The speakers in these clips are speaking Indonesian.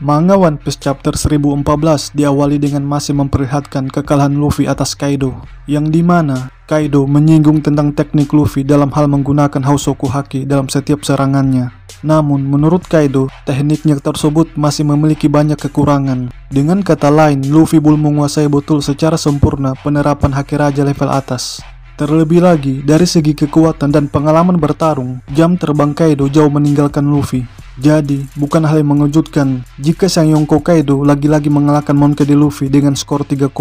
Manga One Piece Chapter 1014 diawali dengan masih memperlihatkan kekalahan Luffy atas Kaido, yang dimana Kaido menyinggung tentang teknik Luffy dalam hal menggunakan Housoku Haki dalam setiap serangannya. Namun menurut Kaido, tekniknya tersebut masih memiliki banyak kekurangan. Dengan kata lain, Luffy belum menguasai betul secara sempurna penerapan Haki Raja level atas. Terlebih lagi, dari segi kekuatan dan pengalaman bertarung, jam terbang Kaido jauh meninggalkan Luffy. Jadi, bukan hal yang mengejutkan jika Sang Yonko Kaido lagi-lagi mengalahkan Monkey D. Luffy dengan skor 3-0,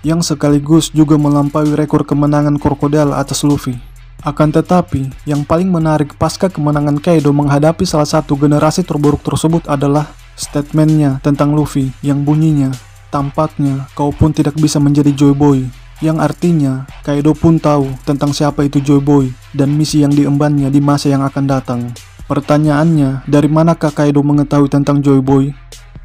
yang sekaligus juga melampaui rekor kemenangan Crocodile atas Luffy. Akan tetapi, yang paling menarik pasca kemenangan Kaido menghadapi salah satu generasi terburuk tersebut adalah statementnya tentang Luffy yang bunyinya, "Tampaknya kau pun tidak bisa menjadi Joy Boy." Yang artinya, Kaido pun tahu tentang siapa itu Joy Boy dan misi yang diembannya di masa yang akan datang. Pertanyaannya, dari manakah Kaido mengetahui tentang Joy Boy?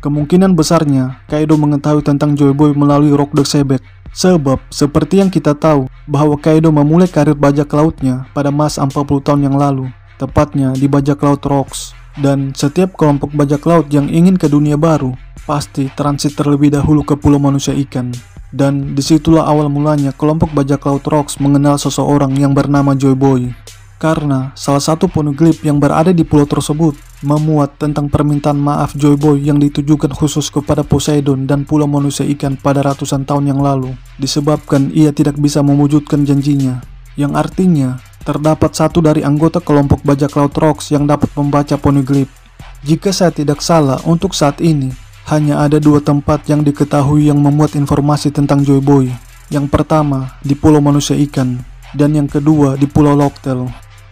Kemungkinan besarnya, Kaido mengetahui tentang Joy Boy melalui Rock the Sebek. Sebab, seperti yang kita tahu, bahwa Kaido memulai karir bajak lautnya pada masa 40 tahun yang lalu, tepatnya di bajak laut Rocks. Dan setiap kelompok bajak laut yang ingin ke dunia baru, pasti transit terlebih dahulu ke Pulau Manusia Ikan. Dan disitulah awal mulanya kelompok bajak laut Rocks mengenal seseorang yang bernama Joy Boy. Karena salah satu poneglyph yang berada di pulau tersebut memuat tentang permintaan maaf Joy Boy yang ditujukan khusus kepada Poseidon dan Pulau Manusia Ikan pada ratusan tahun yang lalu, disebabkan ia tidak bisa mewujudkan janjinya. Yang artinya, terdapat satu dari anggota kelompok bajak laut Rocks yang dapat membaca poneglyph. Jika saya tidak salah, untuk saat ini, hanya ada dua tempat yang diketahui yang memuat informasi tentang Joy Boy. Yang pertama, di Pulau Manusia Ikan, dan yang kedua di Pulau Locktail.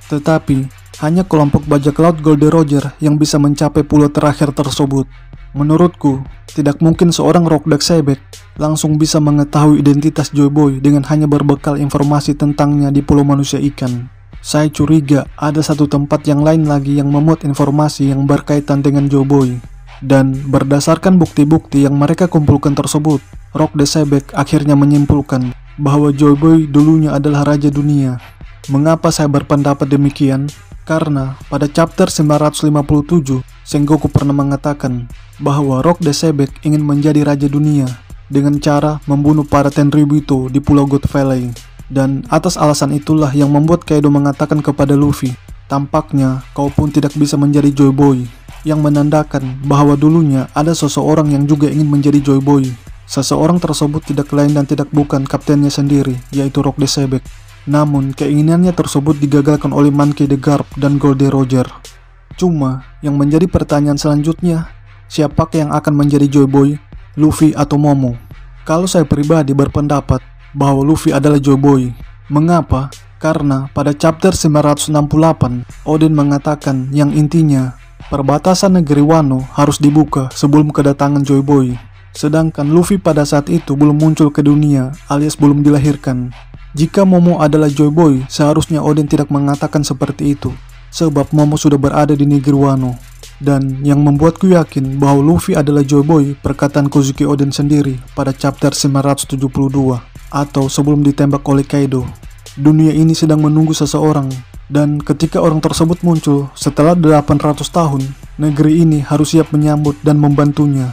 Tetapi, hanya kelompok bajak laut Goldie Roger yang bisa mencapai pulau terakhir tersebut. Menurutku, tidak mungkin seorang Rock the Sebek langsung bisa mengetahui identitas Joy Boy dengan hanya berbekal informasi tentangnya di Pulau Manusia Ikan. Saya curiga ada satu tempat yang lain lagi yang memuat informasi yang berkaitan dengan Joy Boy. Dan berdasarkan bukti-bukti yang mereka kumpulkan tersebut, Rock the Sebek akhirnya menyimpulkan bahwa Joy Boy dulunya adalah Raja Dunia. Mengapa saya berpendapat demikian? Karena pada chapter 957, Sengoku pernah mengatakan bahwa Rock the Sebek ingin menjadi Raja Dunia dengan cara membunuh para Tenryubito di Pulau God Valley. Dan atas alasan itulah yang membuat Kaido mengatakan kepada Luffy, "Tampaknya kau pun tidak bisa menjadi Joy Boy," yang menandakan bahwa dulunya ada seseorang yang juga ingin menjadi Joy Boy. Seseorang tersebut tidak lain dan tidak bukan kaptennya sendiri, yaitu Rock the Sebek. Namun, keinginannya tersebut digagalkan oleh Monkey D. Garp dan Goldie Roger. Cuma, yang menjadi pertanyaan selanjutnya, siapakah yang akan menjadi Joy Boy, Luffy atau Momo? Kalau saya pribadi berpendapat bahwa Luffy adalah Joy Boy. Mengapa? Karena pada chapter 968, Oden mengatakan yang intinya, perbatasan negeri Wano harus dibuka sebelum kedatangan Joy Boy. Sedangkan Luffy pada saat itu belum muncul ke dunia alias belum dilahirkan. Jika Momo adalah Joy Boy, seharusnya Oden tidak mengatakan seperti itu, sebab Momo sudah berada di negeri Wano. Dan yang membuatku yakin bahwa Luffy adalah Joy Boy, perkataan Kozuki Oden sendiri pada chapter 972, atau sebelum ditembak oleh Kaido. Dunia ini sedang menunggu seseorang, dan ketika orang tersebut muncul setelah 800 tahun, negeri ini harus siap menyambut dan membantunya.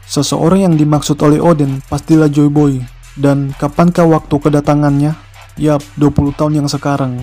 Seseorang yang dimaksud oleh Oden pastilah Joy Boy. Dan kapankah waktu kedatangannya? Yap, 20 tahun yang sekarang.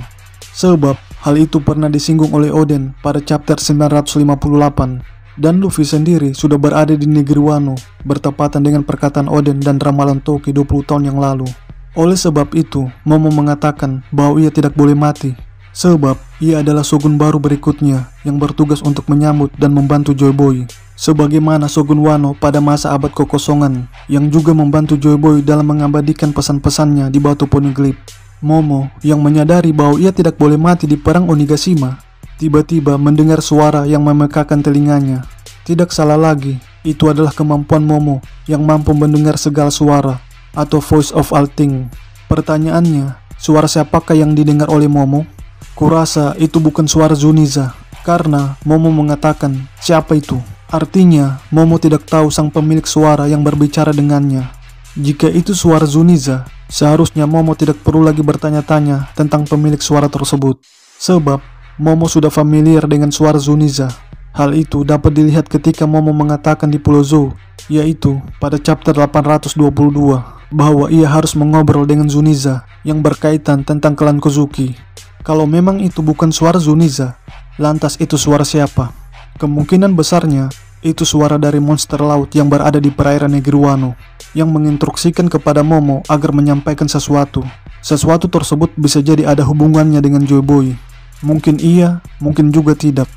Sebab hal itu pernah disinggung oleh Oden pada chapter 958. Dan Luffy sendiri sudah berada di negeri Wano, bertepatan dengan perkataan Oden dan ramalan Toki 20 tahun yang lalu. Oleh sebab itu, Momo mengatakan bahwa ia tidak boleh mati. Sebab ia adalah shogun baru berikutnya yang bertugas untuk menyambut dan membantu Joy Boy. Sebagaimana Shogun Wano pada masa abad kekosongan yang juga membantu Joy Boy dalam mengabadikan pesan-pesannya di batu poneglyph. Momo yang menyadari bahwa ia tidak boleh mati di perang Onigashima, tiba-tiba mendengar suara yang memekakan telinganya. Tidak salah lagi, itu adalah kemampuan Momo yang mampu mendengar segala suara atau voice of all thing. Pertanyaannya, suara siapakah yang didengar oleh Momo? Kurasa itu bukan suara Zuniza, karena Momo mengatakan siapa itu. Artinya, Momo tidak tahu sang pemilik suara yang berbicara dengannya. Jika itu suara Zuniza, seharusnya Momo tidak perlu lagi bertanya-tanya tentang pemilik suara tersebut. Sebab, Momo sudah familiar dengan suara Zuniza. Hal itu dapat dilihat ketika Momo mengatakan di Pulau Zou, yaitu pada chapter 822, bahwa ia harus mengobrol dengan Zuniza yang berkaitan tentang klan Kozuki. Kalau memang itu bukan suara Zuniza, lantas itu suara siapa? Kemungkinan besarnya, itu suara dari monster laut yang berada di perairan negeri Wano, yang menginstruksikan kepada Momo agar menyampaikan sesuatu. Sesuatu tersebut bisa jadi ada hubungannya dengan Joy Boy. Mungkin iya, mungkin juga tidak.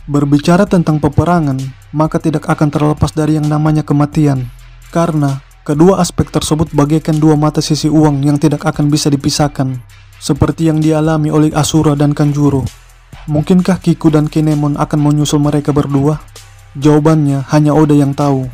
Berbicara tentang peperangan, maka tidak akan terlepas dari yang namanya kematian. Karena, kedua aspek tersebut bagaikan dua mata sisi uang yang tidak akan bisa dipisahkan. Seperti yang dialami oleh Asura dan Kanjuro. Mungkinkah Kiku dan Kinemon akan menyusul mereka berdua? Jawabannya hanya Oda yang tahu.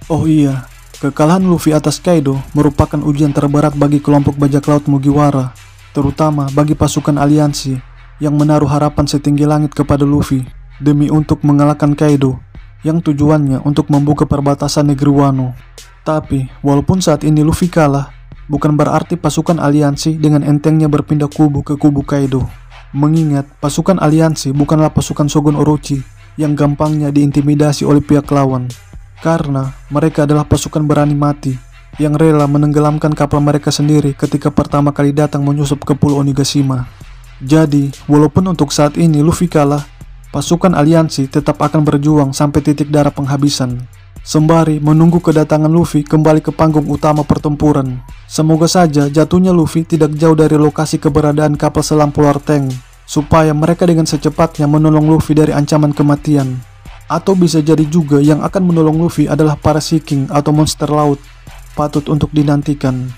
Oh iya, kekalahan Luffy atas Kaido merupakan ujian terberat bagi kelompok bajak laut Mugiwara, terutama bagi pasukan aliansi yang menaruh harapan setinggi langit kepada Luffy demi untuk mengalahkan Kaido yang tujuannya untuk membuka perbatasan negeri Wano. Tapi, walaupun saat ini Luffy kalah, bukan berarti pasukan aliansi dengan entengnya berpindah kubu ke kubu Kaido. Mengingat pasukan aliansi bukanlah pasukan Shogun Orochi yang gampangnya diintimidasi oleh pihak lawan, karena mereka adalah pasukan berani mati yang rela menenggelamkan kapal mereka sendiri ketika pertama kali datang menyusup ke Pulau Onigashima. Jadi, walaupun untuk saat ini Luffy kalah, pasukan aliansi tetap akan berjuang sampai titik darah penghabisan, sembari menunggu kedatangan Luffy kembali ke panggung utama pertempuran. Semoga saja jatuhnya Luffy tidak jauh dari lokasi keberadaan kapal selam Polar Tank, supaya mereka dengan secepatnya menolong Luffy dari ancaman kematian. Atau bisa jadi juga yang akan menolong Luffy adalah para Sea King atau monster laut. Patut untuk dinantikan.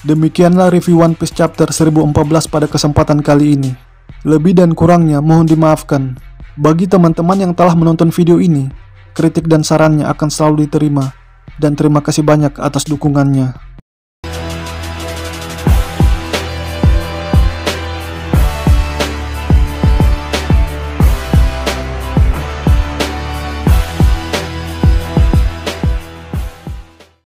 Demikianlah review One Piece chapter 1014 pada kesempatan kali ini. Lebih dan kurangnya mohon dimaafkan. Bagi teman-teman yang telah menonton video ini, kritik dan sarannya akan selalu diterima. Dan terima kasih banyak atas dukungannya.